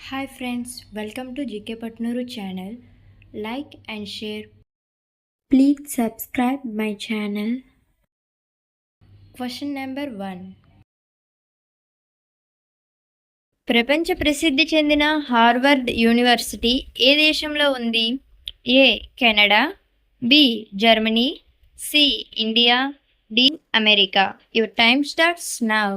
Hi friends, welcome to GK Patnuru channel. Like and share. Please subscribe my channel. Question number 1. ప్రపంచ ప్రసిద్ధి చెందిన Harvard university ఏ దేశంలో ఉంది? A Canada, B Germany, C India, D America. Your time starts now.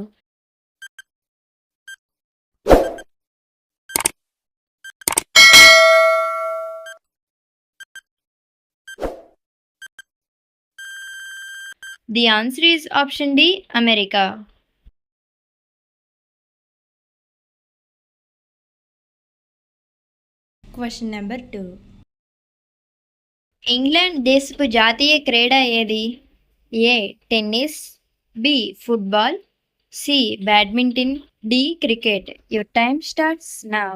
The answer is option D, America. Question number 2. England దేశపు జాతీయ క్రీడ ఏది? A tennis, B football, C badminton, D cricket. Your time starts now.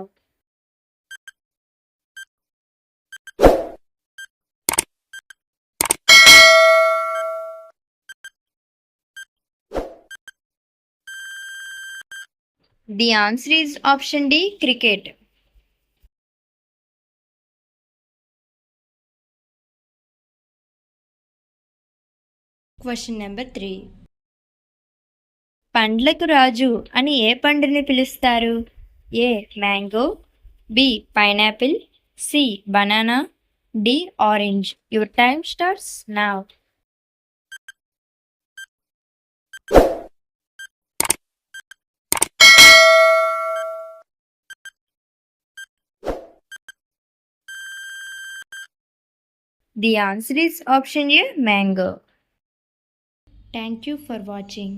The answer is option D, cricket. Question number 3. పండ్లకు రాజు అని ఏ పండుని పిలుస్తారు? A mango, B pineapple, C banana, D orange. Your time starts now. The answer is option A, mango. Thank you for watching.